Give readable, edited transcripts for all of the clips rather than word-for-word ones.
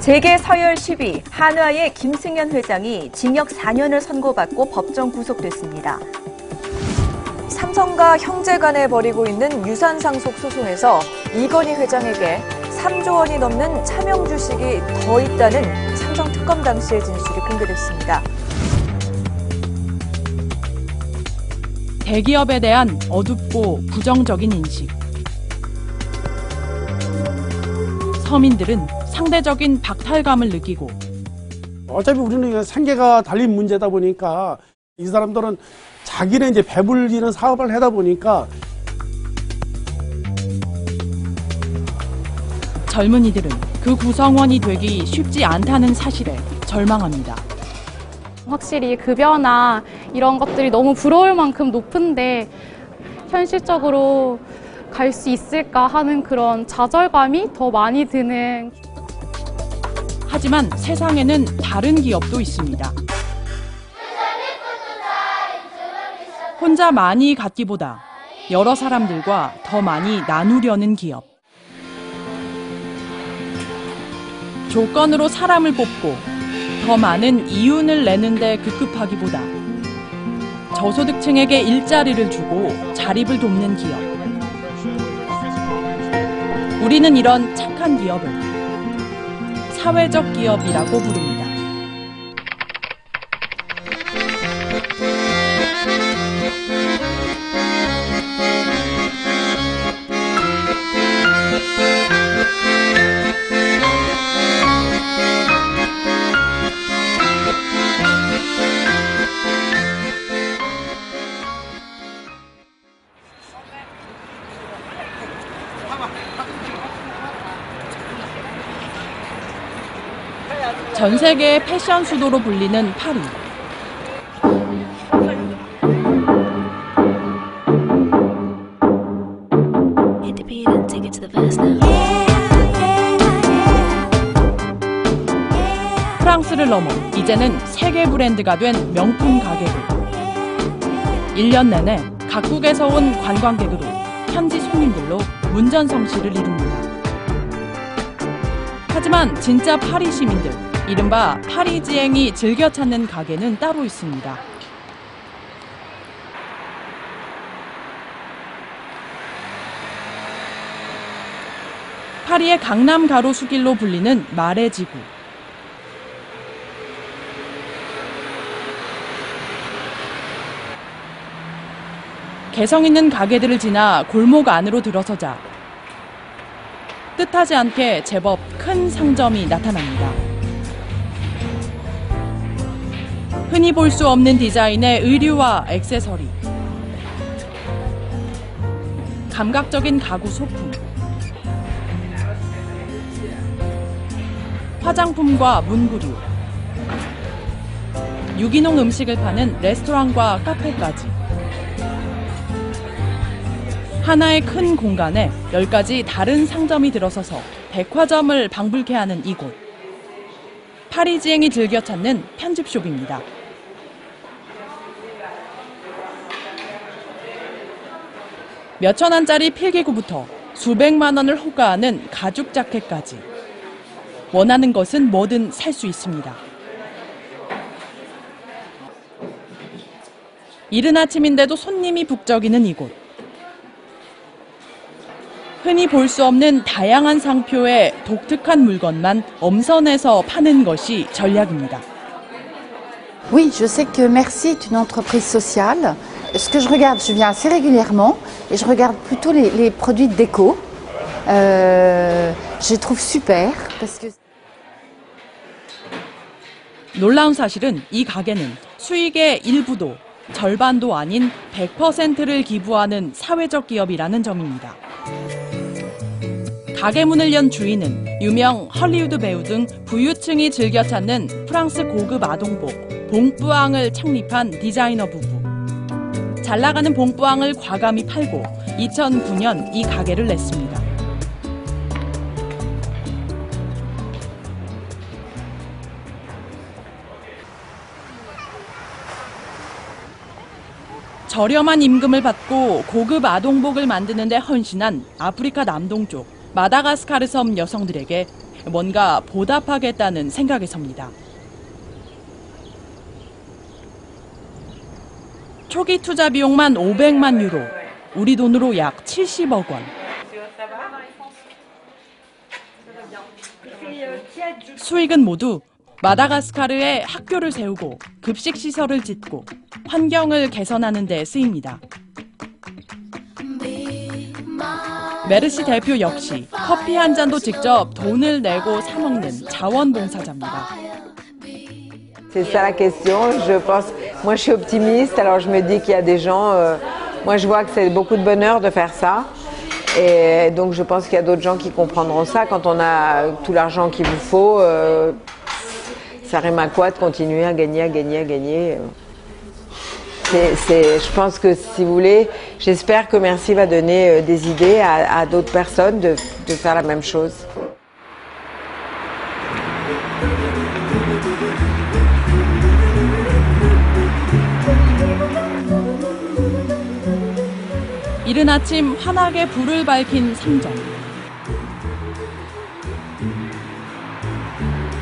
재계 서열 10위 한화의 김승현 회장이 징역 4년을 선고받고 법정 구속됐습니다. 삼성과 형제 간에 벌이고 있는 유산 상속 소송에서 이건희 회장에게 3조 원이 넘는 차명 주식이 더 있다는 삼성 특검 당시의 진술이 공개됐습니다. 대기업에 대한 어둡고 부정적인 인식. 서민들은 상대적인 박탈감을 느끼고 어차피 우리는 생계가 달린 문제다 보니까 이 사람들은 자기는 이제 배불리는 사업을 하다 보니까 젊은이들은 그 구성원이 되기 쉽지 않다는 사실에 절망합니다. 확실히 급여나 이런 것들이 너무 부러울 만큼 높은데 현실적으로 갈 수 있을까 하는 그런 좌절감이 더 많이 드는. 하지만 세상에는 다른 기업도 있습니다. 혼자 많이 갖기보다 여러 사람들과 더 많이 나누려는 기업. 조건으로 사람을 뽑고 더 많은 이윤을 내는데 급급하기보다 저소득층에게 일자리를 주고 자립을 돕는 기업. 우리는 이런 착한 기업을 사회적 기업이라고 부릅니다. 전 세계의 패션 수도로 불리는 파리. 프랑스를 넘어 이제는 세계 브랜드가 된 명품 가게들. 1년 내내 각국에서 온 관광객으로 현지 손님들로 문전성시를 이룹니다. 하지만 진짜 파리 시민들, 이른바 파리지앵이 즐겨 찾는 가게는 따로 있습니다. 파리의 강남 가로수길로 불리는 마레 지구. 개성 있는 가게들을 지나 골목 안으로 들어서자 뜻하지 않게 제법 큰 상점이 나타납니다. 흔히 볼 수 없는 디자인의 의류와 액세서리, 감각적인 가구 소품, 화장품과 문구류, 유기농 음식을 파는 레스토랑과 카페까지. 하나의 큰 공간에 10가지 다른 상점이 들어서서 백화점을 방불케 하는 이곳. 파리지앵이 즐겨 찾는 편집숍입니다. 몇천 원짜리 필기구부터 수백만 원을 호가하는 가죽 자켓까지. 원하는 것은 뭐든 살 수 있습니다. 이른 아침인데도 손님이 북적이는 이곳. 흔히 볼 수 없는 다양한 상표의 독특한 물건만 엄선해서 파는 것이 전략입니다. Oui, je sais que Merci est une entreprise sociale. Ce que je regarde, je viens assez régulièrement et je regarde plutôt les produits déco. Je les trouve super parce que. 놀라운 사실은 이 가게는 수익의 일부도 절반도 아닌 100%를 기부하는 사회적 기업이라는 점입니다. 가게 문을 연 주인은 유명 헐리우드 배우 등 부유층이 즐겨 찾는 프랑스 고급 아동복 봉뿌앙을 창립한 디자이너 부부. 잘 나가는 봉뿌앙을 과감히 팔고 2009년 이 가게를 냈습니다. 저렴한 임금을 받고 고급 아동복을 만드는 데 헌신한 아프리카 남동쪽 마다가스카르 섬 여성들에게 뭔가 보답하겠다는 생각에 섭니다. 초기 투자 비용만 500만 유로, 우리 돈으로 약 70억 원. 수익은 모두 마다가스카르에 학교를 세우고 급식 시설을 짓고 환경을 개선하는 데 쓰입니다. 메르시 대표 역시 커피 한 잔도 직접 돈을 내고 사 먹는 자원봉사자입니다. C'est ça la question, je pense. Moi je suis optimiste, alors je me dis qu'il y a des gens. Moi je vois que c'est beaucoup de bonheur de faire ça. Et donc je pense qu'il y a d'autres gens qui comprendront ça. Quand on a tout l'argent qu'il vous faut, ça rime à quoi de continuer à gagner, à gagner, à gagner. Je pense que si vous voulez, j'espère que Merci va donner des idées à d'autres personnes de faire la même chose. 이른 아침 환하게 불을 밝힌 상점.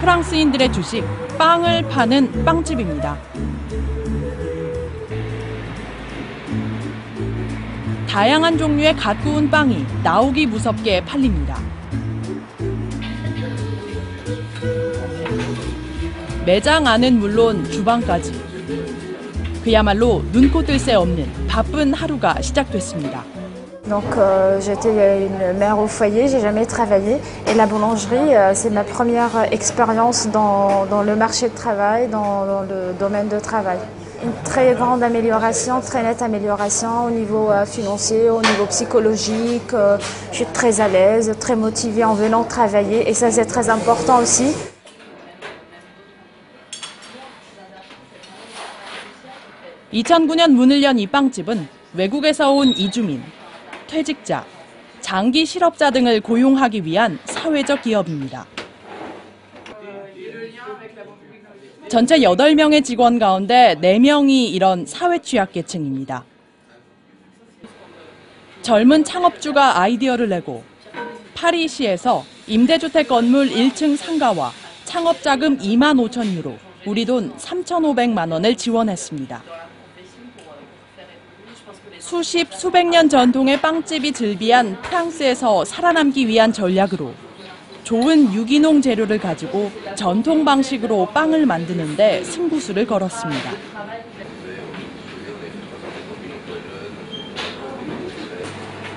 프랑스인들의 주식, 빵을 파는 빵집입니다. 다양한 종류의 갓 구운 빵이 나오기 무섭게 팔립니다. 매장 안은 물론 주방까지. 그야말로 눈코 뜰 새 없는 바쁜 하루가 시작됐습니다. Donc j'étais une mère au foyer, j'ai jamais travaillé et la boulangerie c'est ma première expérience dans le marché de travail, dans le domaine de travail. Une très grande amélioration, très nette amélioration au niveau financier, au niveau psychologique. Je suis très à l'aise, très motivée en venant travailler et ça c'est très important aussi. 2009년 문을 연 이 빵집은 외국에서 온 이주민, 퇴직자, 장기 실업자 등을 고용하기 위한 사회적 기업입니다. 전체 8명의 직원 가운데 4명이 이런 사회 취약계층입니다. 젊은 창업주가 아이디어를 내고 파리시에서 임대주택 건물 1층 상가와 창업자금 2만 5천 유로, 우리 돈 3,500만 원을 지원했습니다. 수십, 수백 년 전통의 빵집이 즐비한 프랑스에서 살아남기 위한 전략으로 좋은 유기농 재료를 가지고 전통 방식으로 빵을 만드는데 승부수를 걸었습니다.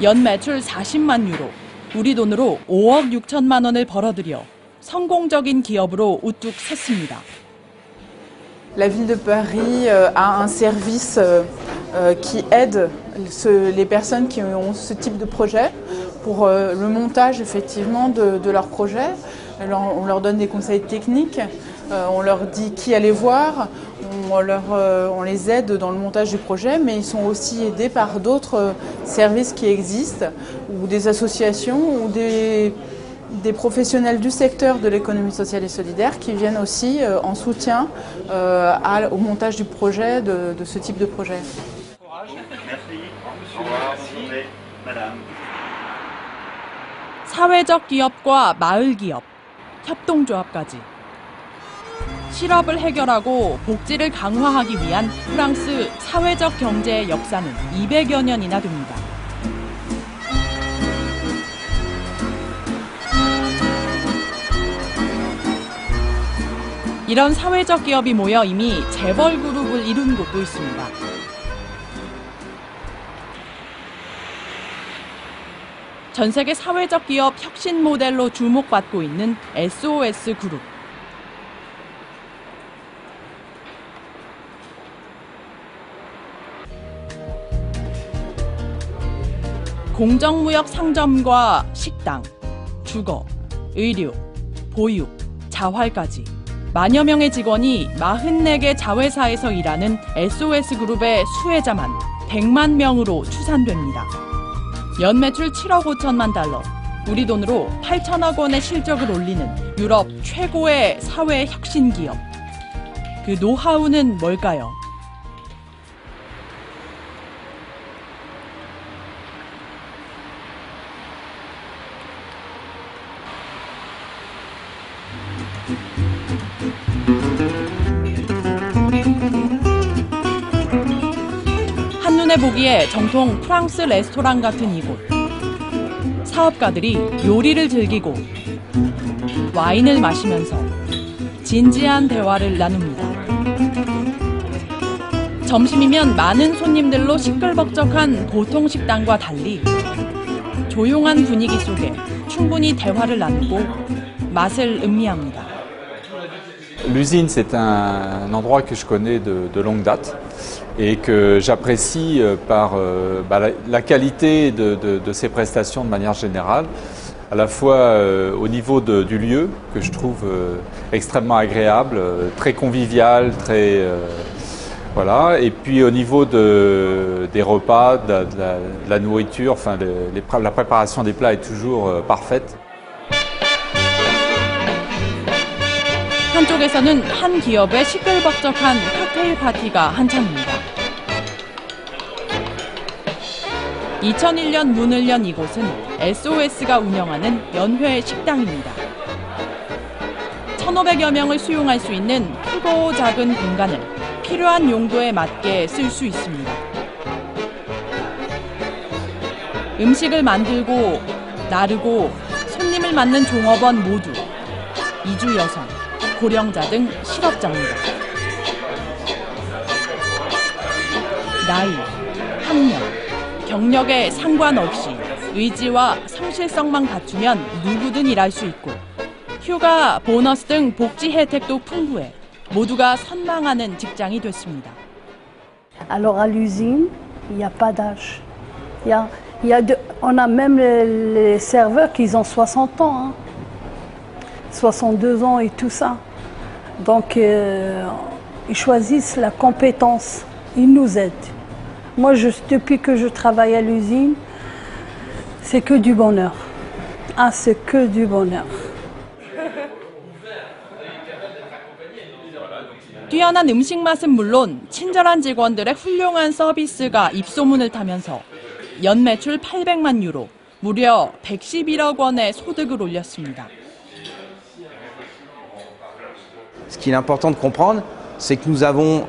연 매출 40만 유로, 우리 돈으로 5억 6천만 원을 벌어들여 성공적인 기업으로 우뚝 섰습니다. La ville de Paris a un service qui aide les personnes qui ont ce type de projet pour le montage effectivement de leur projet. Alors, on leur donne des conseils techniques, on leur dit qui aller voir, on les aide dans le montage du projet, mais ils sont aussi aidés par d'autres services qui existent, ou des associations, ou des professionnels du secteur de l'économie sociale et solidaire qui viennent aussi en soutien au montage du projet, de ce type de projet. Merci. Au revoir. Bonne journée, madame. 사회적 기업과 마을 기업, 협동조합까지. 실업을 해결하고 복지를 강화하기 위한 프랑스 사회적 경제의 역사는 200여 년이나 됩니다. 이런 사회적 기업이 모여 이미 재벌 그룹을 이룬 곳도 있습니다. 전 세계 사회적 기업 혁신 모델로 주목받고 있는 SOS 그룹. 공정무역 상점과 식당, 주거, 의료, 보육, 자활까지 만여 명의 직원이 44개 자회사에서 일하는 SOS 그룹의 수혜자만 100만 명으로 추산됩니다. 연 매출 7억 5천만 달러, 우리 돈으로 8천억 원의 실적을 올리는 유럽 최고의 사회 혁신 기업. 그 노하우는 뭘까요? 한눈에 보기에 정통 프랑스 레스토랑 같은 이곳. 사업가들이 요리를 즐기고 와인을 마시면서 진지한 대화를 나눕니다. 점심이면 많은 손님들로 시끌벅적한 보통 식당과 달리 조용한 분위기 속에 충분히 대화를 나누고 맛을 음미합니다. L'usine, c'est un endroit que je connais de longue date et que j'apprécie par la qualité de ses prestations de manière générale, à la fois au niveau du lieu, que je trouve extrêmement agréable, très convivial, très... voilà, et puis au niveau des repas, de la nourriture, enfin, la préparation des plats est toujours parfaite. 한쪽에서는 한 기업의 시끌벅적한 칵테일 파티가 한창입니다. 2001년 문을 연 이곳은 SOS가 운영하는 연회 식당입니다. 1,500여 명을 수용할 수 있는 크고 작은 공간을 필요한 용도에 맞게 쓸 수 있습니다. 음식을 만들고 나르고 손님을 맞는 종업원 모두 이주 여성, 고령자 등 실업자입니다. 나이, 학력, 경력에 상관없이 의지와 성실성만 갖추면 누구든 일할 수 있고 휴가, 보너스 등 복지 혜택도 풍부해 모두가 선망하는 직장이 됐습니다. Alors à l'usine, il n'y a pas d'âge. On a même les serveurs qui ont 60 ans, hein. 62 ans et tout ça. Donc ils choisissent la compétence, ils nous aident. Moi, depuis que je travaille à l'usine, c'est que du bonheur. Ah, c'est que du bonheur. 뛰어난 음식 맛은 물론 친절한 직원들의 훌륭한 서비스가 입소문을 타면서 연 매출 800만 유로, 무려 111억 원의 소득을 올렸습니다. Ce qu'il est important de comprendre, c'est que nous avons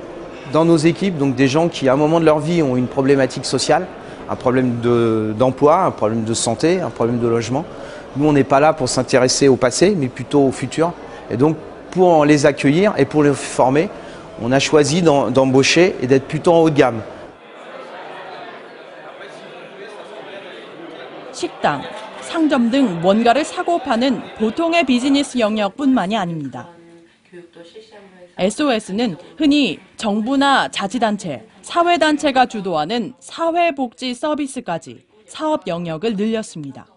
dans nos équipes donc des gens qui, à un moment de leur vie, ont une problématique sociale, un problème d'emploi, un problème de santé, un problème de logement. Nous, on n'est pas là pour s'intéresser au passé, mais plutôt au futur. Et donc, pour les accueillir et pour les former, on a choisi d'embaucher et d'être plutôt en haut de gamme. 식당, 상점 등 뭔가를 사고 파는 보통의 비즈니스 영역뿐만이 아닙니다. SOS는 흔히 정부나 자치단체, 사회단체가 주도하는 사회복지 서비스까지 사업 영역을 늘렸습니다.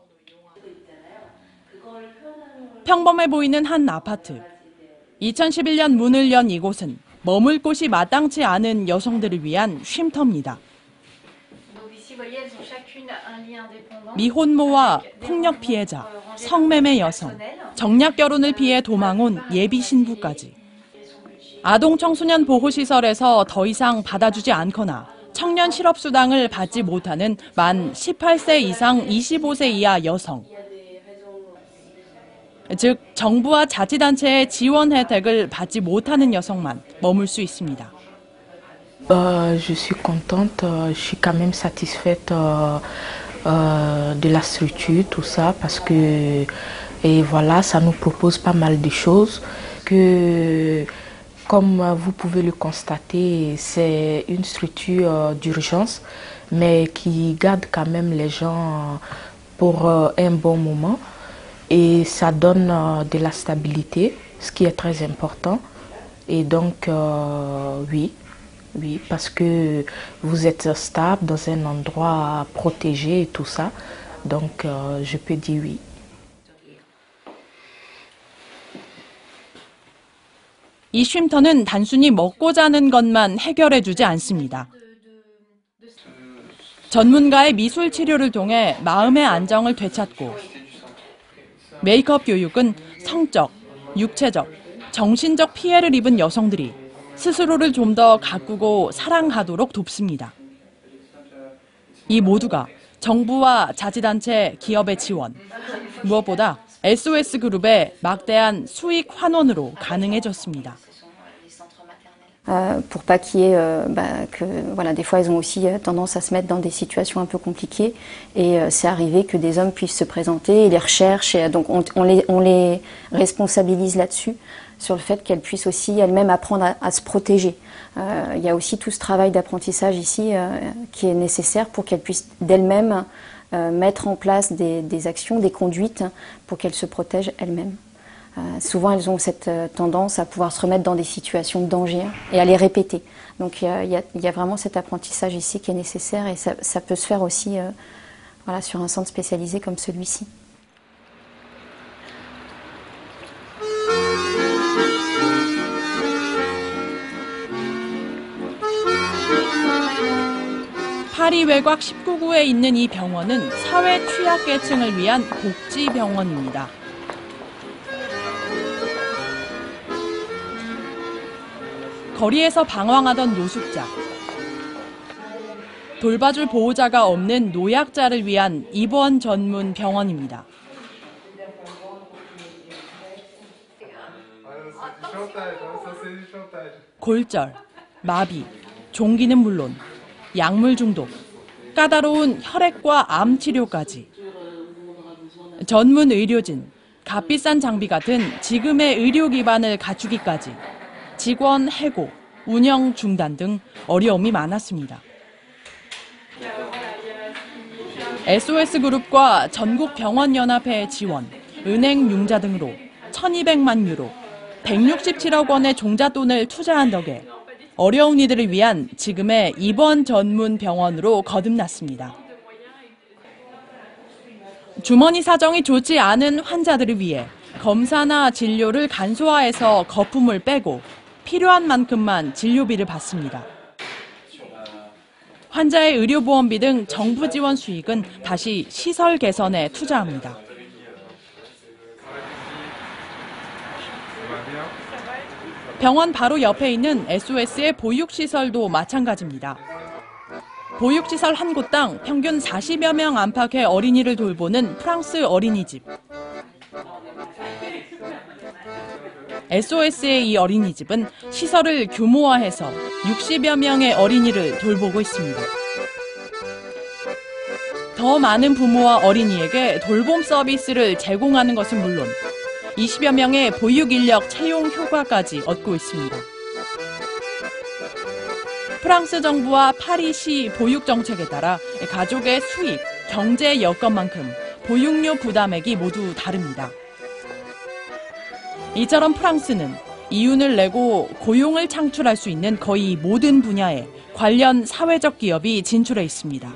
평범해 보이는 한 아파트. 2011년 문을 연 이곳은 머물 곳이 마땅치 않은 여성들을 위한 쉼터입니다. 미혼모와 폭력 피해자, 성매매 여성, 정략 결혼을 피해 도망 온 예비 신부까지. 아동 청소년 보호시설에서 더 이상 받아주지 않거나 청년 실업수당을 받지 못하는 만 18세 이상 25세 이하 여성. 즉 정부와 자치단체의 지원 혜택을 받지 못하는 여성만 머물 수 있습니다. Je suis contente, je suis quand même satisfaite de la structure, tout ça, parce que et voilà, ça nous propose pas mal de choses que, comme vous pouvez le constater, c'est une structure d'urgence, mais qui garde quand même les gens pour un bon moment. Et ça donne de la stabilité, ce qui est très important. Et donc, oui, parce que vous êtes stable dans un endroit protégé et tout ça. Donc, je peux dire oui. 이 쉼터는 단순히 먹고 자는 것만 해결해주지 않습니다. 전문가의 미술 치료를 통해 마음의 안정을 되찾고 메이크업 교육은 성적, 육체적, 정신적 피해를 입은 여성들이 스스로를 좀 더 가꾸고 사랑하도록 돕습니다. 이 모두가 정부와 자치단체, 기업의 지원, 무엇보다 SOS 그룹의 막대한 수익 환원으로 가능해졌습니다. Pour pas qu'il y ait voilà, des fois elles ont aussi tendance à se mettre dans des situations un peu compliquées et c'est arrivé que des hommes puissent se présenter et les recherchent et donc on les responsabilise là-dessus sur le fait qu'elles puissent aussi elles-mêmes apprendre à se protéger. Il y a aussi tout ce travail d'apprentissage ici qui est nécessaire pour qu'elles puissent d'elles-mêmes mettre en place des actions, des conduites pour qu'elles se protègent elles-mêmes. Souvent, elles ont cette tendance à pouvoir se remettre dans des situations de danger et à les répéter. Donc, il y a vraiment cet apprentissage ici qui est nécessaire et ça peut se faire aussi voilà, sur un centre spécialisé comme celui-ci. 파리 외곽 19구에 있는 이 병원은 사회 취약계층을 위한 복지병원입니다. 거리에서 방황하던 노숙자, 돌봐줄 보호자가 없는 노약자를 위한 입원 전문 병원입니다. 골절, 마비, 종기는 물론 약물 중독, 까다로운 혈액과 암 치료까지. 전문 의료진, 값비싼 장비 같은 지금의 의료 기반을 갖추기까지 직원 해고, 운영 중단 등 어려움이 많았습니다. SOS 그룹과 전국병원연합회의 지원, 은행 융자 등으로 1,200만 유로, 167억 원의 종잣돈을 투자한 덕에 어려운 이들을 위한 지금의 입원 전문 병원으로 거듭났습니다. 주머니 사정이 좋지 않은 환자들을 위해 검사나 진료를 간소화해서 거품을 빼고 필요한 만큼만 진료비를 받습니다. 환자의 의료보험비 등 정부 지원 수익은 다시 시설 개선에 투자합니다. 병원 바로 옆에 있는 SOS의 보육시설도 마찬가지입니다. 보육시설 한 곳당 평균 40여 명 안팎의 어린이를 돌보는 프랑스 어린이집. SOS의 이 어린이집은 시설을 규모화해서 60여 명의 어린이를 돌보고 있습니다. 더 많은 부모와 어린이에게 돌봄 서비스를 제공하는 것은 물론 20여 명의 보육 인력 채용 효과까지 얻고 있습니다. 프랑스 정부와 파리시 보육 정책에 따라 가족의 수입, 경제 여건만큼 보육료 부담액이 모두 다릅니다. 이처럼 프랑스는 이윤을 내고 고용을 창출할 수 있는 거의 모든 분야에 관련 사회적 기업이 진출해 있습니다.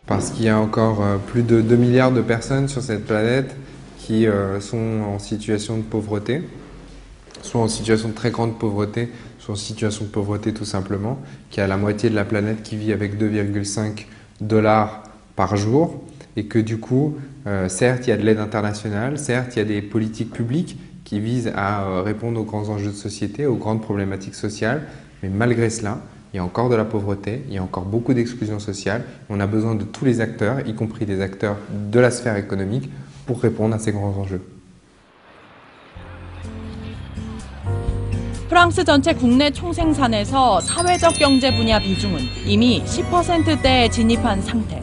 Parce qu'il y a encore plus de 2 milliards de personnes sur cette planète qui sont en situation de pauvreté, soit en situation de très grande pauvreté, soit en situation de pauvreté tout simplement, qu'il y a la moitié de la planète qui vit avec 2,5 $ par jour, et que du coup, certes, il y a de l'aide internationale, certes, il y a des politiques publiques qui visent à répondre aux grands enjeux de société, aux grandes problématiques sociales, mais malgré cela, il y a encore de la pauvreté, il y a encore beaucoup d'exclusion sociale. On a besoin de tous les acteurs, y compris des acteurs de la sphère économique, pour répondre à ces grands enjeux. 프랑스 전체 국내 총생산에서 사회적 경제 분야 비중은 이미 10%대에 진입한 상태.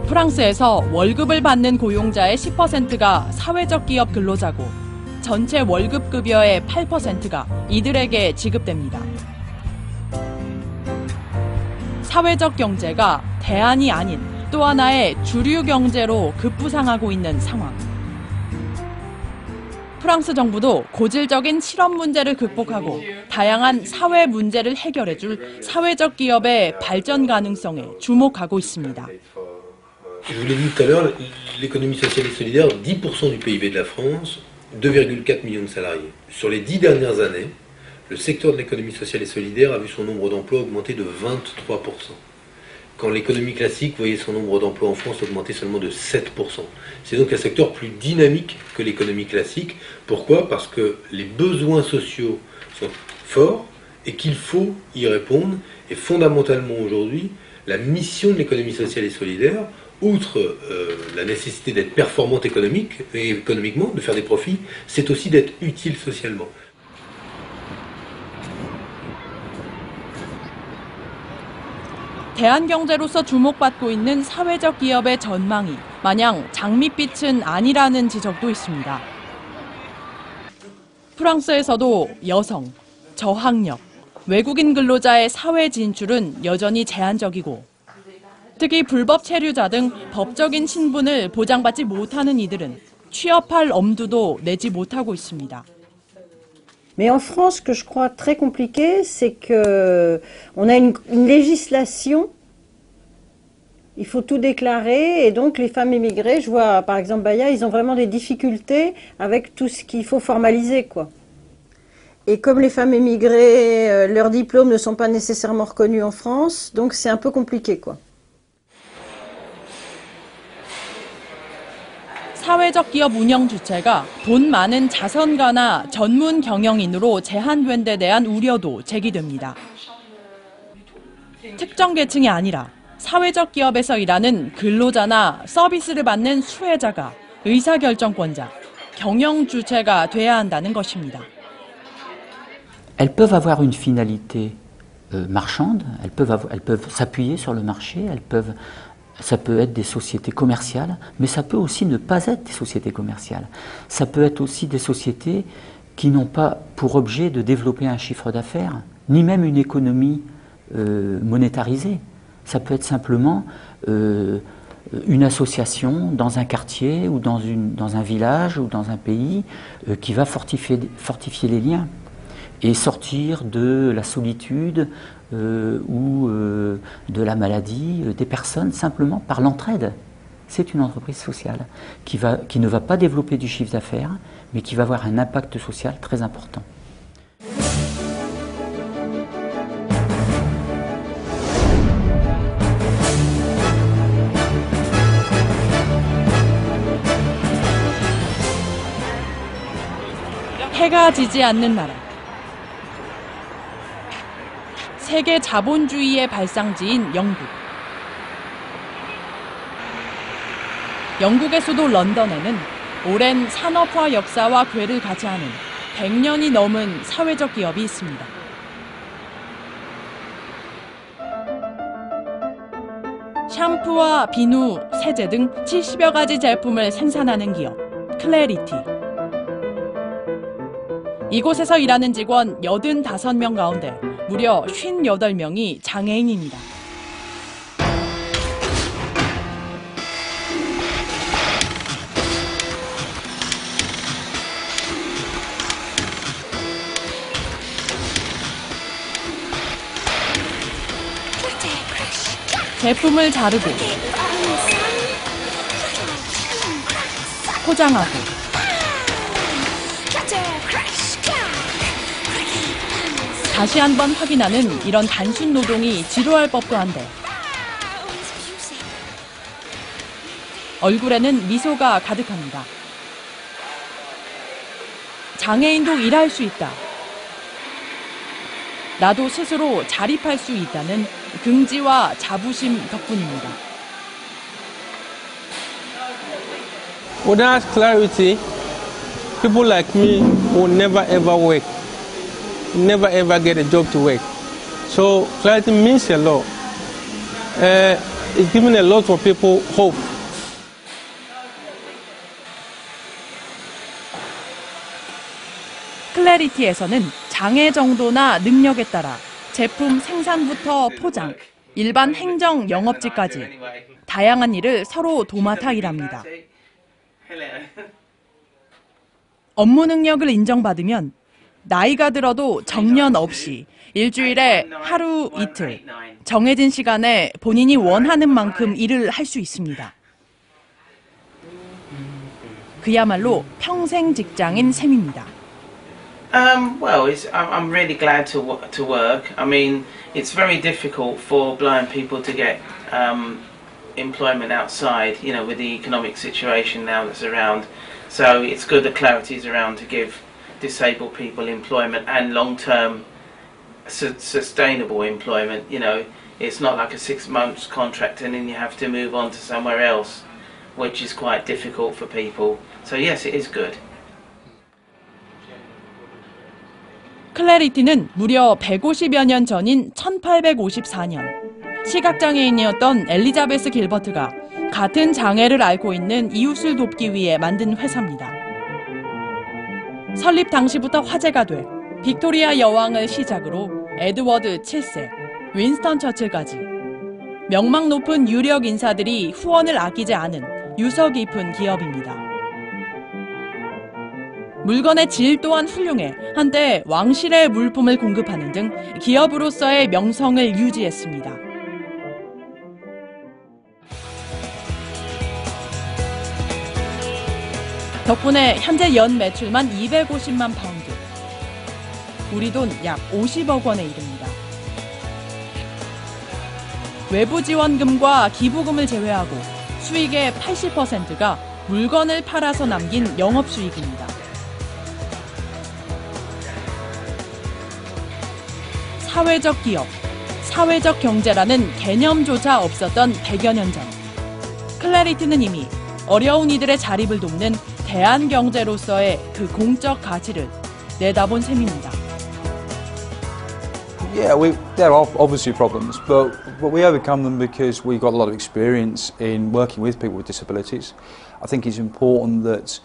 프랑스에서 월급을 받는 고용자의 10%가 사회적 기업 근로자고 전체 월급 급여의 8%가 이들에게 지급됩니다. 사회적 경제가 대안이 아닌 또 하나의 주류 경제로 급부상하고 있는 상황. 프랑스 정부도 고질적인 실업 문제를 극복하고 다양한 사회 문제를 해결해줄 사회적 기업의 발전 가능성에 주목하고 있습니다. Je vous l'ai dit tout à l'heure, l'économie sociale et solidaire, 10% du PIB de la France, 2,4 millions de salariés. Sur les 10 dernières années, le secteur de l'économie sociale et solidaire a vu son nombre d'emplois augmenter de 23%. Quand l'économie classique voyait son nombre d'emplois en France augmenter seulement de 7%. C'est donc un secteur plus dynamique que l'économie classique. Pourquoi? Parce que les besoins sociaux sont forts et qu'il faut y répondre. Et fondamentalement aujourd'hui, la mission de l'économie sociale et solidaire, outre la nécessité d'être performante économiquement, de faire des profits, c'est aussi d'être utile socialement. 대한경제로서 주목받고 있는 사회적 기업의 전망이 마냥 장밋빛은 아니라는 지적도 있습니다. 프랑스에서도 여성, 저학력, 외국인 근로자의 사회 진출은 여전히 제한적이고 특히 불법 체류자 등 법적인 신분을 보장받지 못하는 이들은 취업할 엄두도 내지 못하고 있습니다. Mais en France, ce que je crois très compliqué, c'est qu'on a une législation, il faut tout déclarer, et donc les femmes immigrées, je vois par exemple Baya, ils ont vraiment des difficultés avec tout ce qu'il faut formaliser, quoi. Et comme les femmes immigrées, leurs diplômes ne sont pas nécessairement reconnus en France, donc c'est un peu compliqué, quoi. 사회적 기업 운영 주체가 돈 많은 자선가나 전문 경영인으로 제한된 데 대한 우려도 제기됩니다. 특정 계층이 아니라 사회적 기업에서 일하는 근로자나 서비스를 받는 수혜자가 의사결정권자, 경영 주체가 돼야 한다는 것입니다. Elles peuvent avoir une finalité marchande, elles peuvent s'appuyer sur le marché, ça peut être des sociétés commerciales, mais ça peut aussi ne pas être des sociétés commerciales. Ça peut être aussi des sociétés qui n'ont pas pour objet de développer un chiffre d'affaires, ni même une économie monétarisée. Ça peut être simplement une association dans un quartier ou dans un village ou dans un pays qui va fortifier les liens et sortir de la solitude ou de la maladie des personnes simplement par l'entraide. C'est une entreprise sociale qui ne va pas développer du chiffre d'affaires, mais qui va avoir un impact social très important. 해가 지지 않는 나라. 세계 자본주의의 발상지인 영국. 영국의 수도 런던에는 오랜 산업화 역사와 궤를 같이 하는 100년이 넘은 사회적 기업이 있습니다. 샴푸와 비누, 세제 등 70여 가지 제품을 생산하는 기업, 클래리티. 이곳에서 일하는 직원 85명 가운데 무려 58명이 장애인입니다. 제품을 자르고 포장하고 다시 한번 확인하는 이런 단순 노동이 지루할 법도 한데 얼굴에는 미소가 가득합니다. 장애인도 일할 수 있다. 나도 스스로 자립할 수 있다는 긍지와 자부심 덕분입니다. Without clarity, people like me will never ever work, never ever get a job to work. So clarity means a lot. It's giving a lot of people hope. 클래리티에서는 장애 정도나 능력에 따라 제품 생산부터 포장, 일반 행정 영업직까지 다양한 일을 서로 도맡아 일합니다. 업무 능력을 인정받으면 나이가 들어도 정년 없이 일주일에 하루 이틀 정해진 시간에 본인이 원하는 만큼 일을 할 수 있습니다. 그야말로 평생 직장인 셈입니다. Well, I'm really glad to work. I mean, it's very difficult for blind people to get employment outside, you know, with the economic situation now that's around. So it's good that clarity is around to give disabled people employment and long-term sustainable employment. You know, It's not like a 6 months contract and then you have to move on to somewhere else, which is quite difficult for people. So yes, it is good. 클래리티는 무려 150여 년 전인 1854년 시각장애인이었던 엘리자베스 길버트가 같은 장애를 앓고 있는 이웃을 돕기 위해 만든 회사입니다. 설립 당시부터 화제가 돼 빅토리아 여왕을 시작으로 에드워드 7세, 윈스턴 처칠까지 명망 높은 유력 인사들이 후원을 아끼지 않은 유서 깊은 기업입니다. 물건의 질 또한 훌륭해 한때 왕실의 물품을 공급하는 등 기업으로서의 명성을 유지했습니다. 덕분에 현재 연 매출만 250만 파운드, 우리 돈 약 50억 원에 이릅니다. 외부 지원금과 기부금을 제외하고 수익의 80%가 물건을 팔아서 남긴 영업수익입니다. 사회적 기업, 사회적 경제라는 개념조차 없었던 100여 년 전, 클래리티는 이미 어려운 이들의 자립을 돕는 대한경제로서의 그 공적 가치를 내다본 셈입니다. Yeah, there are obviously problems, but we overcome them because we got a lot of experience in working with people with disabilities. I think it's important that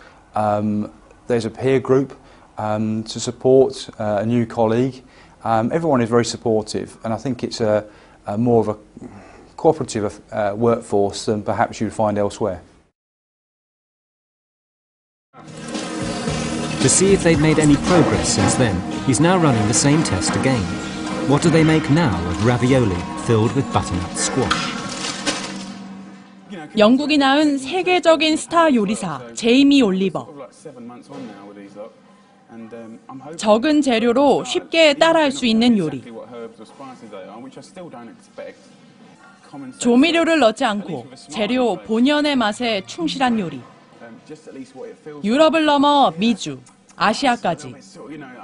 there's a peer group to support a new colleague. Everyone is very supportive, and I think it's more of a cooperative workforce than perhaps you'd find elsewhere. To see if they've made any progress since then, he's now running the same test again. What do they make now of ravioli filled with butternut squash? 영국이 낳은 세계적인 스타 요리사 제이미 올리버. 적은 재료로 쉽게 따라할 수 있는 요리. 조미료를 넣지 않고 재료 본연의 맛에 충실한 요리. 유럽을 넘어 미주, 아시아까지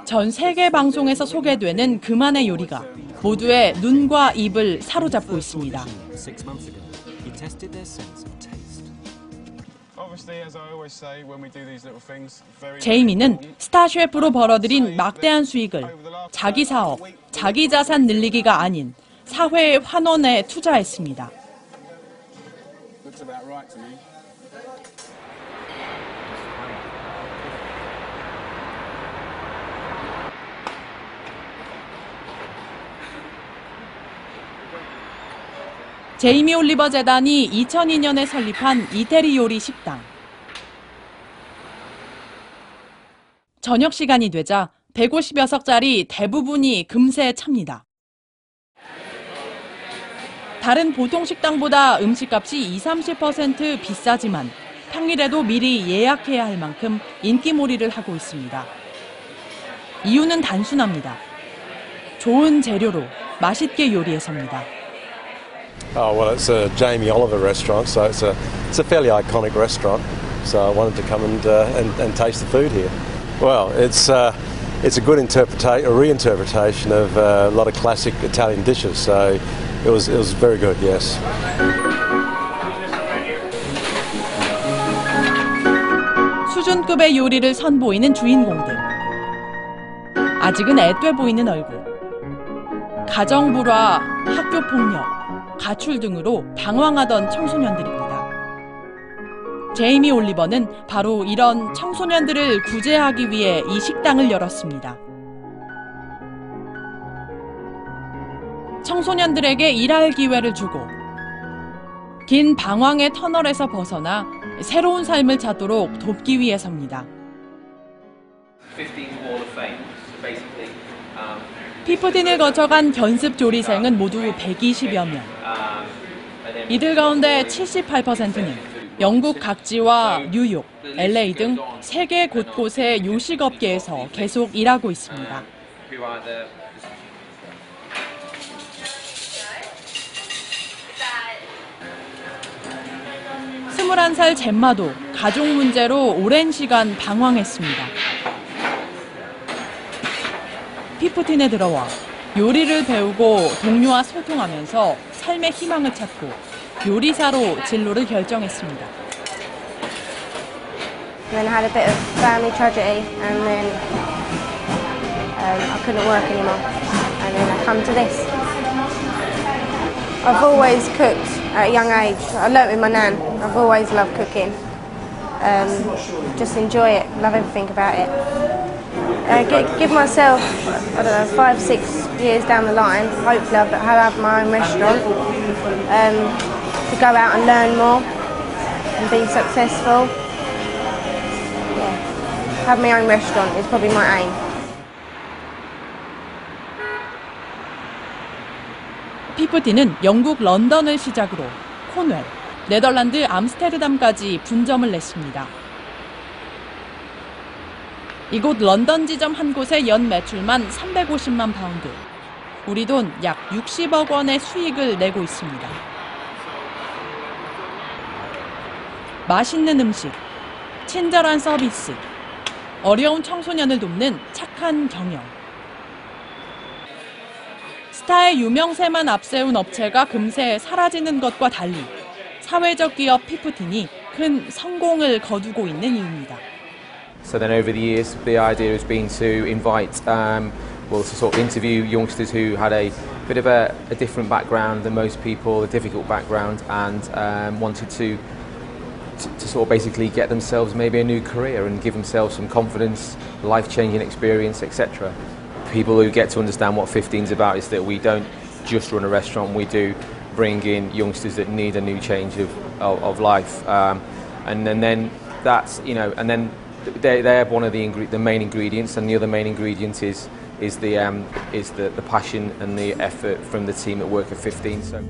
전 세계 방송에서 소개되는 그만의 요리가 모두의 눈과 입을 사로잡고 있습니다. 제이미는 스타 셰프로 벌어들인 막대한 수익을 자기 사업, 자기 자산 늘리기가 아닌 사회의 환원에 투자했습니다. 제이미 올리버 재단이 2002년에 설립한 이태리 요리 식당. 저녁 시간이 되자 150여 석짜리 대부분이 금세에 찹니다. 다른 보통 식당보다 음식값이 20-30% 비싸지만 평일에도 미리 예약해야 할 만큼 인기몰이를 하고 있습니다. 이유는 단순합니다. 좋은 재료로 맛있게 요리해서입니다. Oh, well, it's a Jamie Oliver restaurant, so it's a fairly iconic restaurant. So I wanted to come and taste the food here. Well, it's a good reinterpretation of a lot of classic Italian dishes. So it was very good, yes. 수준급의 요리를 선보이는 주인공들. 아직은 앳돼 보이는 얼굴. 가정 불화, 학교 폭력, 가출 등으로 방황하던 청소년들입니다. 제이미 올리버는 바로 이런 청소년들을 구제하기 위해 이 식당을 열었습니다. 청소년들에게 일할 기회를 주고 긴 방황의 터널에서 벗어나 새로운 삶을 찾도록 돕기 위해서입니다. 피프틴을 거쳐간 견습 조리생은 모두 120여 명. 이들 가운데 78%는 영국 각지와 뉴욕, LA 등 세계 곳곳의 요식업계에서 계속 일하고 있습니다. 21살 젬마도 가족 문제로 오랜 시간 방황했습니다. 피프틴에 들어와 요리를 배우고 동료와 소통하면서 삶의 희망을 찾고 요리사로 진로를 결정했습니다. Then I had a bit of family tragedy, and then I couldn't work anymore, and then I come to this. I've always cooked at a young age. I learnt with my nan. I've always loved cooking. Just enjoy it, love everything about it. Give myself, I don't know, 5-6 years down the line, hopefully I'll have my own restaurant, to go out and learn more and be successful. Yeah, have my own restaurant is probably my aim. 피프티는 영국 런던을 시작으로 코넬, 네덜란드 암스테르담까지 분점을 냈습니다. 이곳 런던 지점 한 곳의 연 매출만 350만 파운드, 우리 돈 약 60억 원의 수익을 내고 있습니다. 맛있는 음식, 친절한 서비스, 어려운 청소년을 돕는 착한 경영. 스타의 유명세만 앞세운 업체가 금세 사라지는 것과 달리 사회적 기업 피프틴이 큰 성공을 거두고 있는 이유입니다. So then over the years, the idea has been to invite, to sort of interview youngsters who had a bit of a different background than most people, a difficult background, and wanted to sort of basically get themselves maybe a new career and give themselves some confidence, life-changing experience, etc. People who get to understand what 15's about is that we don't just run a restaurant, we do bring in youngsters that need a new change of life, and then that's, you know, and then they're one of the main ingredients, and the other main ingredient is the passion and the effort from the team that work at 15. So.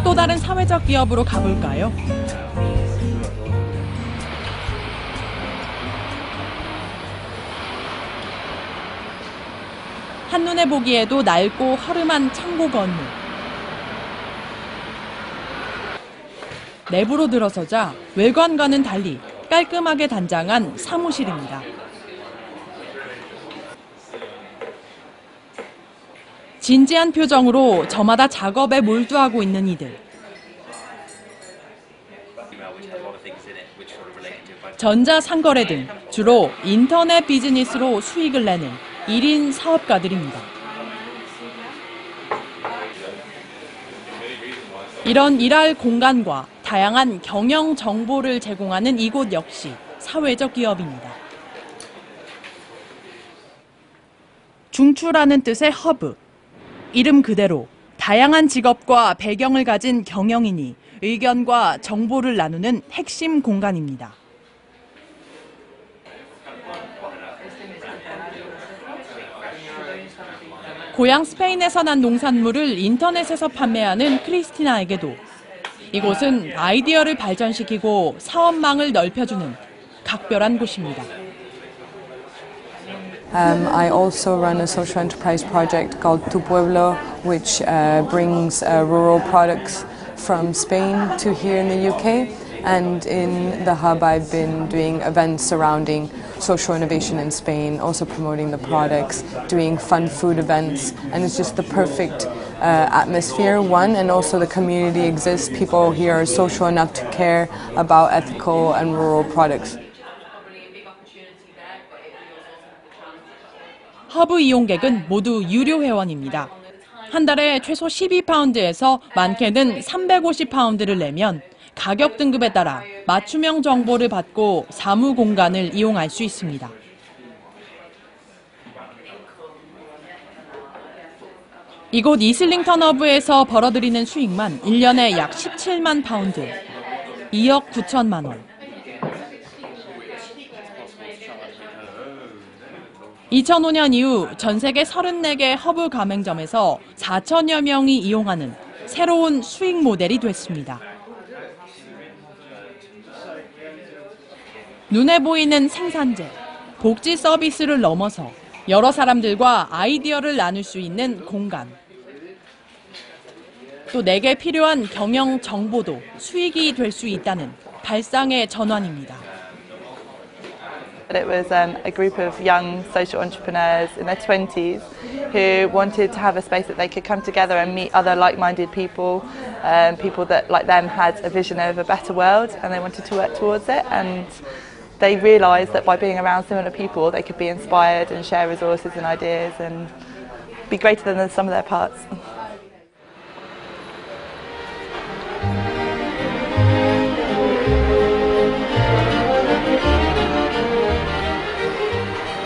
또 다른 사회적 기업으로 가볼까요? 한눈에 보기에도 낡고 허름한 창고 건물. 내부로 들어서자 외관과는 달리 깔끔하게 단장한 사무실입니다. 진지한 표정으로 저마다 작업에 몰두하고 있는 이들. 전자상거래 등 주로 인터넷 비즈니스로 수익을 내는 1인 사업가들입니다. 이런 일할 공간과 다양한 경영 정보를 제공하는 이곳 역시 사회적 기업입니다. 중추라는 뜻의 허브. 이름 그대로 다양한 직업과 배경을 가진 경영인이 의견과 정보를 나누는 핵심 공간입니다. 고향 스페인에서 난 농산물을 인터넷에서 판매하는 크리스티나에게도 이곳은 아이디어를 발전시키고 사업망을 넓혀주는 각별한 곳입니다. I also run a social enterprise project called Tu Pueblo, which brings rural products from Spain to here in the UK. And in the hub, I've been doing events surrounding social innovation in Spain, also promoting the products, doing fun food events, and it's just the perfect atmosphere, one, and also the community exists. People here are social enough to care about ethical and rural products. 허브 이용객은 모두 유료 회원입니다. 한 달에 최소 12파운드에서 많게는 350파운드를 내면 가격 등급에 따라 맞춤형 정보를 받고 사무 공간을 이용할 수 있습니다. 이곳 이슬링턴 허브에서 벌어들이는 수익만 1년에 약 17만 파운드, 2억 9천만 원. 2005년 이후 전 세계 34개 허브 가맹점에서 4천여 명이 이용하는 새로운 수익 모델이 됐습니다. 눈에 보이는 생산재, 복지 서비스를 넘어서 여러 사람들과 아이디어를 나눌 수 있는 공간. 또 내게 필요한 경영 정보도 수익이 될 수 있다는 발상의 전환입니다. It was a group of young social entrepreneurs in their 20s who wanted to have a space that they could come together and meet other like-minded people, people that, like them, had a vision of a better world, and they wanted to work towards it. And they realised that by being around similar people, they could be inspired and share resources and ideas and be greater than the sum of their parts.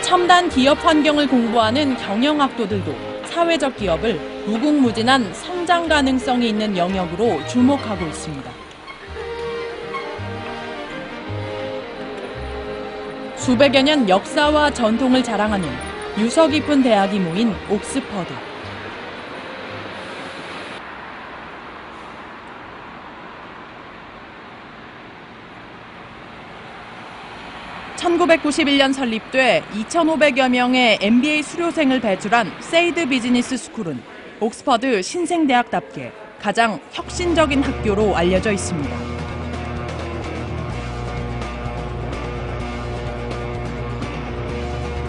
첨단 기업 환경을 공부하는 경영학도들도 사회적 기업을 무궁무진한 성장 가능성이 있는 영역으로 주목하고 있습니다. 수백여 년 역사와 전통을 자랑하는 유서 깊은 대학이 모인 옥스퍼드. (1991년) 설립돼 2,500여 명의 MBA 수료생을 배출한 세이드 비즈니스 스쿨은 옥스퍼드 신생대학답게 가장 혁신적인 학교로 알려져 있습니다.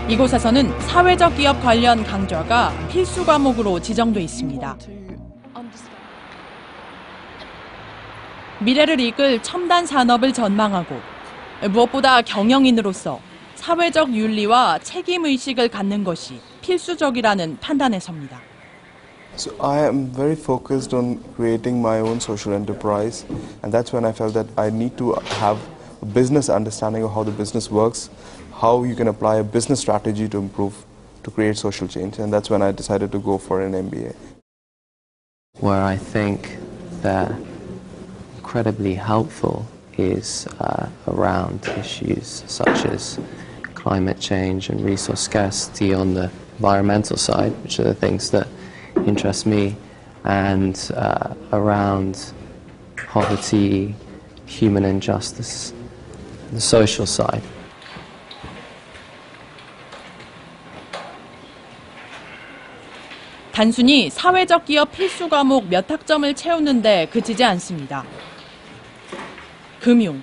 이곳에서는 사회적 기업 관련 강좌가 필수 과목으로 지정돼 있습니다. 미래를 이끌 첨단 산업을 전망하고 무엇보다 경영인으로서 사회적 윤리와 책임 의식을 갖는 것이 필수적이라는 판단에 섭니다. So I am very focused on creating my own social enterprise, and that's when I felt that I need to have a business understanding of how the business works, how you can apply a business strategy to improve, to create social change, and that's when I decided to go for an MBA. Where I think they're incredibly helpful is around issues such as climate change and resource scarcity on the environmental side, which are the things that interest me, and around poverty, human injustice, the social side. 단순히 사회적 기업 필수 과목 몇 학점을 채우는데 그치지 않습니다. 금융,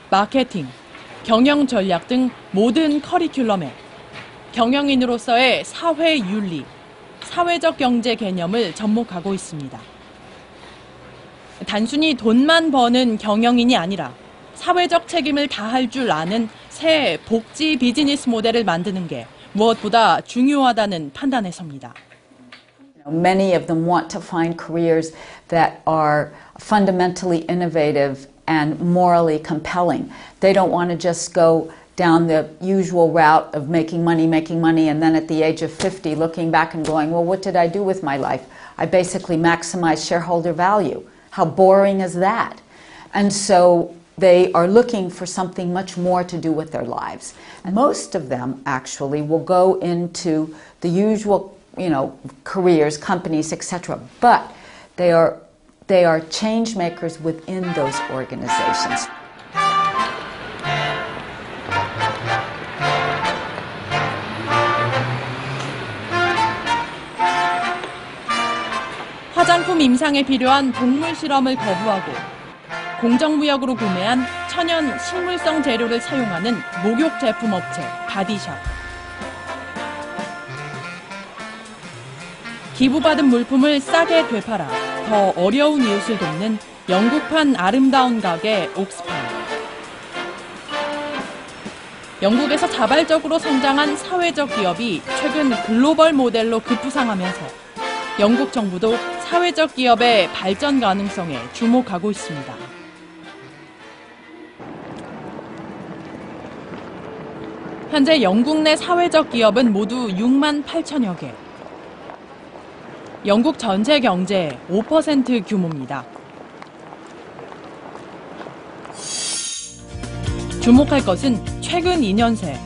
마케팅, 경영 전략 등 모든 커리큘럼에 경영인으로서의 사회 윤리, 사회적 경제 개념을 접목하고 있습니다. 단순히 돈만 버는 경영인이 아니라 사회적 책임을 다할 줄 아는 새 복지 비즈니스 모델을 만드는 게 무엇보다 중요하다는 판단에 섭니다. Many of them want to find careers that are fundamentally innovative and morally compelling. They don't want to just go down the usual route of making money, and then at the age of 50 looking back and going, well, what did I do with my life? I basically maximized shareholder value. How boring is that? And so they are looking for something much more to do with their lives. And most of them actually will go into the usual, careers, companies, etc. But they are change makers within those organizations. 화장품 임상에 필요한 동물 실험을 거부하고 공정무역으로 구매한 천연 식물성 재료를 사용하는 목욕 제품 업체 바디샵. 기부받은 물품을 싸게 되팔아 더 어려운 이웃을 돕는 영국판 아름다운 가게 옥스팔. 영국에서 자발적으로 성장한 사회적 기업이 최근 글로벌 모델로 급부상하면서 영국 정부도 사회적 기업의 발전 가능성에 주목하고 있습니다. 현재 영국 내 사회적 기업은 모두 6만 8천여 개. 영국 전체 경제의 5% 규모입니다. 주목할 것은 최근 2년 새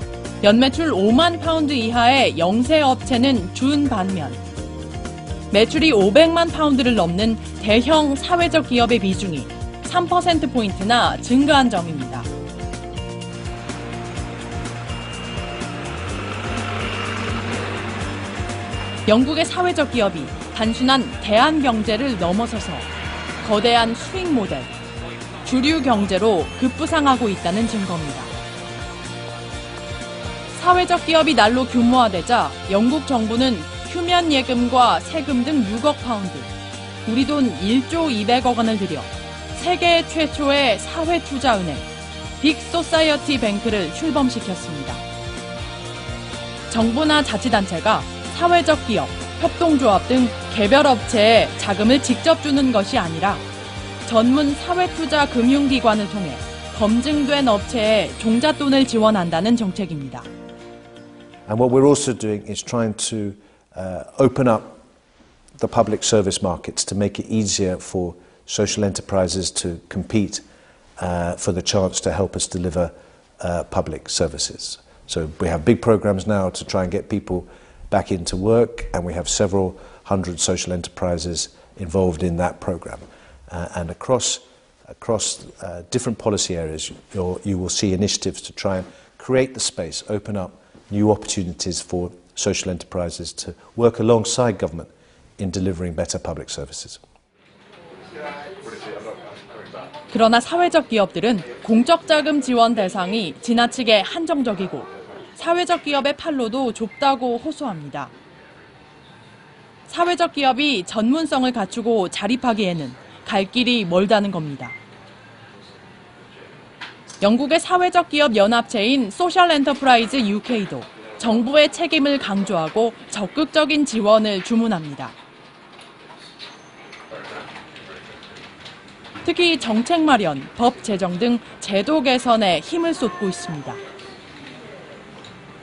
연매출 5만 파운드 이하의 영세 업체는 준 반면 매출이 500만 파운드를 넘는 대형 사회적 기업의 비중이 3%포인트나 증가한 점입니다. 영국의 사회적 기업이 단순한 대안 경제를 넘어서서 거대한 수익 모델, 주류 경제로 급부상하고 있다는 증거입니다. 사회적 기업이 날로 규모화되자 영국 정부는 휴면 예금과 세금 등 6억 파운드, 우리 돈 1조 200억 원을 들여 세계 최초의 사회투자은행 빅소사이어티 뱅크를 출범시켰습니다. 정부나 자치단체가 사회적 기업, 협동조합 등 개별 업체에 자금을 직접 주는 것이 아니라 전문 사회투자 금융기관을 통해 검증된 업체에 종잣돈을 지원한다는 정책입니다. And what we're also doing is trying to open up the public service markets to make it easier for social enterprises to compete for the chance to help us deliver public services. So we have big programs now to try and get people back into work, and we have several hundred social enterprises involved in that program. And across different policy areas, you will see initiatives to try and create the space, open up new opportunities for social enterprises to work alongside government in delivering better public services. 그러나 사회적 기업들은 공적 자금 지원 대상이 지나치게 한정적이고 사회적 기업의 판로도 좁다고 호소합니다. 사회적 기업이 전문성을 갖추고 자립하기에는 갈 길이 멀다는 겁니다. 영국의 사회적 기업 연합체인 소셜 엔터프라이즈 UK도 정부의 책임을 강조하고 적극적인 지원을 주문합니다. 특히 정책 마련, 법 제정 등 제도 개선에 힘을 쏟고 있습니다.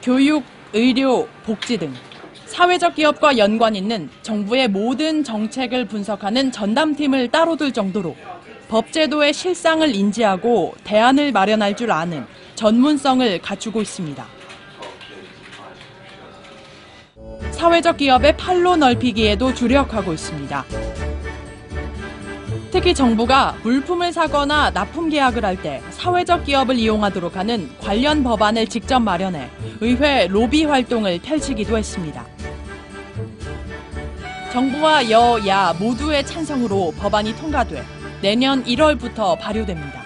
교육, 의료, 복지 등 사회적 기업과 연관 있는 정부의 모든 정책을 분석하는 전담팀을 따로 둘 정도로 법 제도의 실상을 인지하고 대안을 마련할 줄 아는 전문성을 갖추고 있습니다. 사회적 기업의 판로 넓히기에도 주력하고 있습니다. 특히 정부가 물품을 사거나 납품 계약을 할 때 사회적 기업을 이용하도록 하는 관련 법안을 직접 마련해 의회 로비 활동을 펼치기도 했습니다. 정부와 여야 모두의 찬성으로 법안이 통과돼 내년 1월부터 발효됩니다.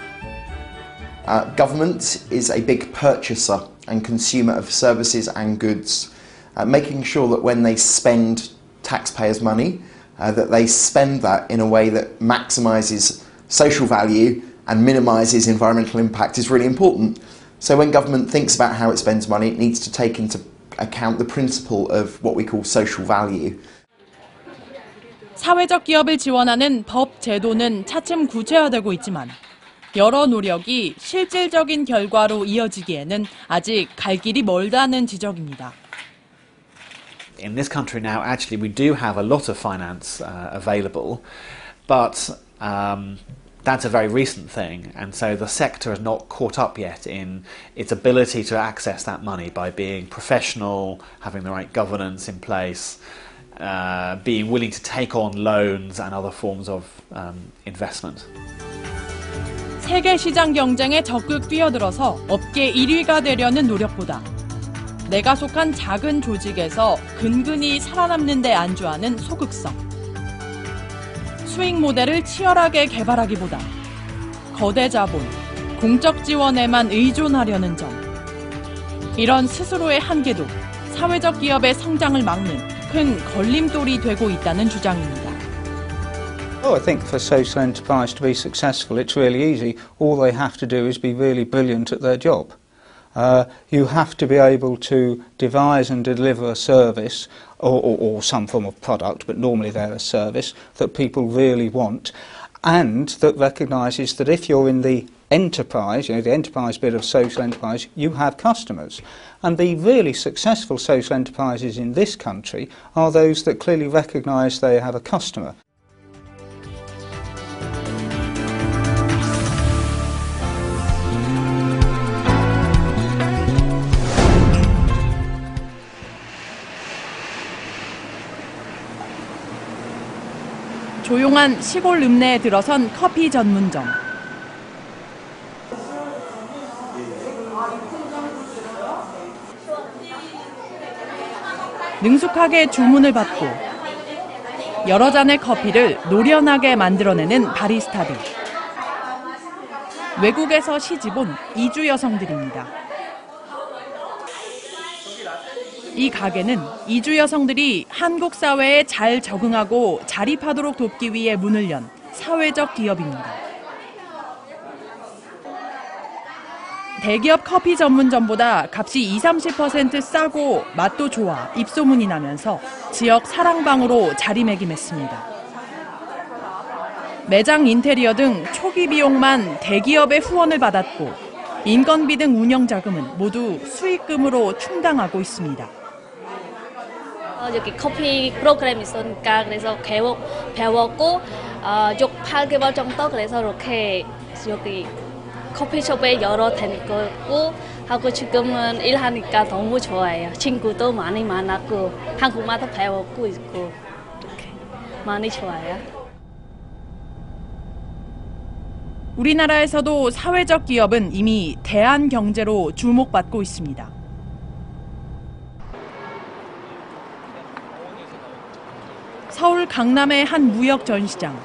Government is a big purchaser and consumer of services and goods, making sure that when they spend taxpayers' money, that they spend that in a way that maximises social value and minimises environmental impact is really important. So when government thinks about how it spends money, it needs to take into account the principle of what we call social value. 사회적 기업을 지원하는 법 제도는 차츰 구체화되고 있지만 여러 노력이 실질적인 결과로 이어지기에는 아직 갈 길이 멀다는 지적입니다. In this country now, actually, we do have a lot of finance available, but that's a very recent thing, and so the sector has not caught up yet in its ability to access that money by being professional, having the right governance in place, being willing to take on loans and other forms of investment. 세계 시장 경쟁에 적극 뛰어들어서 업계 1위가 되려는 노력보다 내가 속한 작은 조직에서 근근히 살아남는 데 안주하는 소극성. 수익 모델을 치열하게 개발하기보다 거대 자본, 공적 지원에만 의존하려는 점. 이런 스스로의 한계도 사회적 기업의 성장을 막는 큰 걸림돌이 되고 있다는 주장입니다. Oh, I think for social enterprise to be successful, it's really easy. All they have to do is be really brilliant at their job. You have to be able to devise and deliver a service or some form of product, but normally they're a service that people really want, and that recognises that if you're in the enterprise, the enterprise bit of social enterprise, you have customers. And the really successful social enterprises in this country are those that clearly recognise they have a customer. 조용한 시골 읍내에 들어선 커피 전문점. 능숙하게 주문을 받고 여러 잔의 커피를 노련하게 만들어내는 바리스타들. 외국에서 시집 온 이주 여성들입니다. 이 가게는 이주 여성들이 한국 사회에 잘 적응하고 자립하도록 돕기 위해 문을 연 사회적 기업입니다. 대기업 커피 전문점보다 값이 20-30% 싸고 맛도 좋아 입소문이 나면서 지역 사랑방으로 자리매김했습니다. 매장 인테리어 등 초기 비용만 대기업의 후원을 받았고 인건비 등 운영 자금은 모두 수익금으로 충당하고 있습니다. 여기 커피 프로그램이 있으니까 그래서 배웠고 6-8개월 정도 그래서 이렇게 여기 커피숍에 열어 다니고 하고 지금은 일하니까 너무 좋아요. 친구도 많이 많았고 한국말도 배웠고 있고 이렇게 많이 좋아요. 우리나라에서도 사회적 기업은 이미 대안 경제로 주목받고 있습니다. 서울 강남의 한 무역 전시장.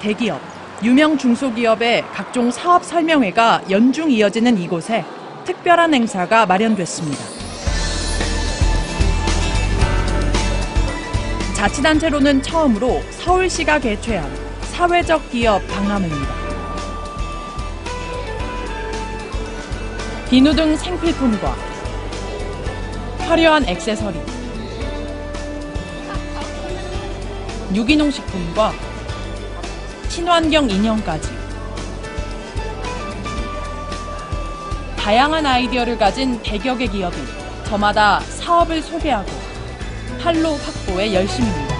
대기업, 유명 중소기업의 각종 사업 설명회가 연중 이어지는 이곳에 특별한 행사가 마련됐습니다. 자치단체로는 처음으로 서울시가 개최한 사회적 기업 박람회입니다. 비누 등 생필품과 화려한 액세서리, 유기농 식품과 친환경 인형까지 다양한 아이디어를 가진 100여 개 기업이 저마다 사업을 소개하고 판로 확보에 열심입니다.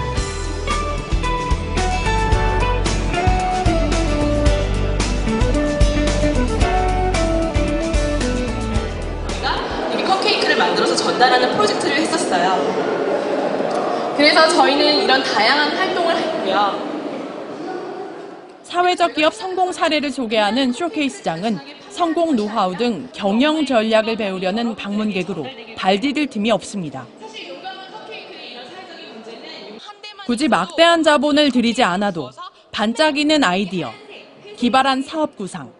저희가 이렇게 컵케이크를 만들어서 전달하는 프로젝트를 했었어요. 그래서 저희는 이런 다양한 활동을 했고요. 사회적 기업 성공 사례를 소개하는 쇼케이스장은 성공 노하우 등 경영 전략을 배우려는 방문객으로 발 디딜 틈이 없습니다. 굳이 막대한 자본을 들이지 않아도 반짝이는 아이디어, 기발한 사업 구상,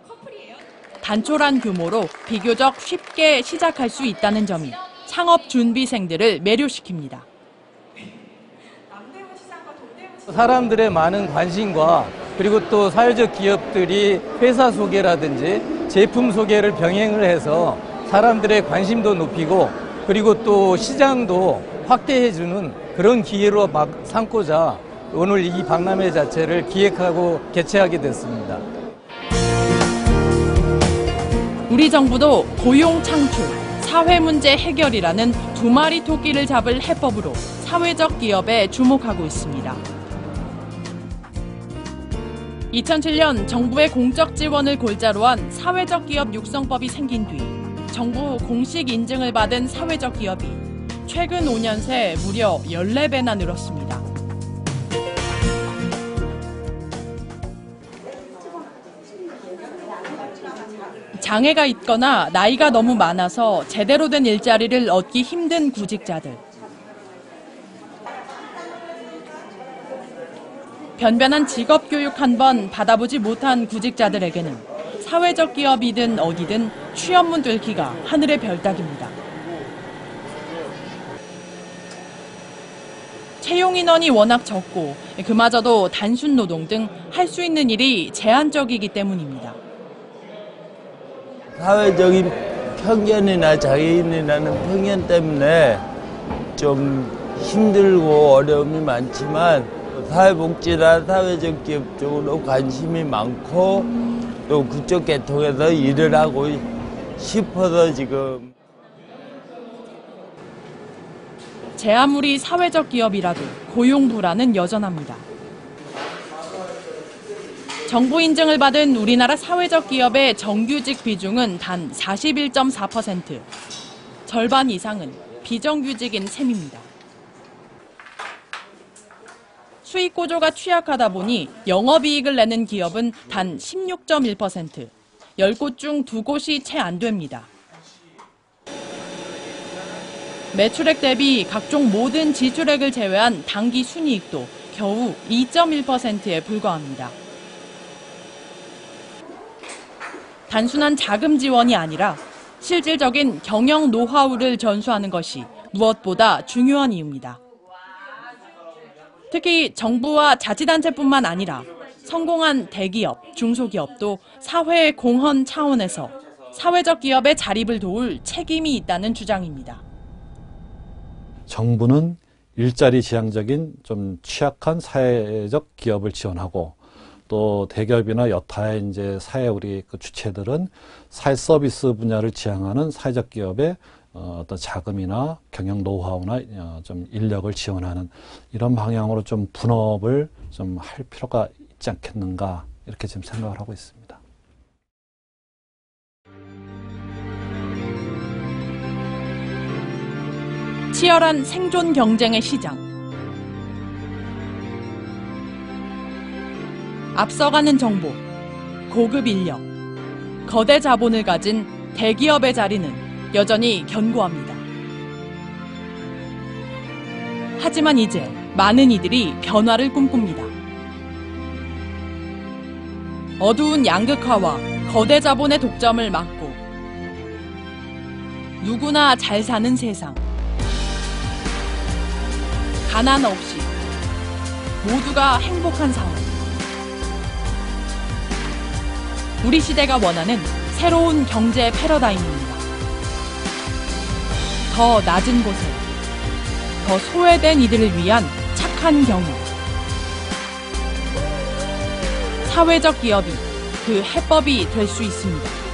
단촐한 규모로 비교적 쉽게 시작할 수 있다는 점이 창업 준비생들을 매료시킵니다. 사람들의 많은 관심과 그리고 또 사회적 기업들이 회사 소개라든지 제품 소개를 병행을 해서 사람들의 관심도 높이고 그리고 또 시장도 확대해주는 그런 기회로 삼고자 오늘 이 박람회 자체를 기획하고 개최하게 됐습니다. 우리 정부도 고용 창출, 사회 문제 해결이라는 두 마리 토끼를 잡을 해법으로 사회적 기업에 주목하고 있습니다. 2007년 정부의 공적 지원을 골자로 한 사회적 기업 육성법이 생긴 뒤 정부 공식 인증을 받은 사회적 기업이 최근 5년 새 무려 14배나 늘었습니다. 장애가 있거나 나이가 너무 많아서 제대로 된 일자리를 얻기 힘든 구직자들. 변변한 직업 교육 한 번 받아보지 못한 구직자들에게는 사회적 기업이든 어디든 취업문 뚫기가 하늘의 별따기입니다. 채용 인원이 워낙 적고 그마저도 단순 노동 등 할 수 있는 일이 제한적이기 때문입니다. 사회적인 편견이나 장애인이라는 편견 때문에 좀 힘들고 어려움이 많지만 사회복지나 사회적 기업 쪽으로 관심이 많고 또 그쪽 계통에서 일을 하고 싶어서 지금. 제 아무리 사회적 기업이라도 고용 불안은 여전합니다. 정부 인증을 받은 우리나라 사회적 기업의 정규직 비중은 단 41.4%. 절반 이상은 비정규직인 셈입니다. 수익 구조가 취약하다 보니 영업이익을 내는 기업은 단 16.1%, 10곳 중 2곳이 채 안 됩니다. 매출액 대비 각종 모든 지출액을 제외한 당기 순이익도 겨우 2.1%에 불과합니다. 단순한 자금 지원이 아니라 실질적인 경영 노하우를 전수하는 것이 무엇보다 중요한 이유입니다. 특히 정부와 자치단체뿐만 아니라 성공한 대기업, 중소기업도 사회 공헌 차원에서 사회적 기업의 자립을 도울 책임이 있다는 주장입니다. 정부는 일자리 지향적인 좀 취약한 사회적 기업을 지원하고 또 대기업이나 여타의 이제 사회 우리 그 주체들은 사회 서비스 분야를 지향하는 사회적 기업의 어떤 자금이나 경영 노하우나 좀 인력을 지원하는 이런 방향으로 좀 분업을 좀 할 필요가 있지 않겠는가 이렇게 지금 생각을 하고 있습니다. 치열한 생존 경쟁의 시장. 앞서가는 정보, 고급 인력, 거대 자본을 가진 대기업의 자리는 여전히 견고합니다. 하지만 이제 많은 이들이 변화를 꿈꿉니다. 어두운 양극화와 거대 자본의 독점을 막고 누구나 잘 사는 세상. 가난 없이 모두가 행복한 상황. 우리 시대가 원하는 새로운 경제 패러다임입니다. 더 낮은 곳에 더 소외된 이들을 위한 착한 경영. 사회적 기업이 그 해법이 될 수 있습니다.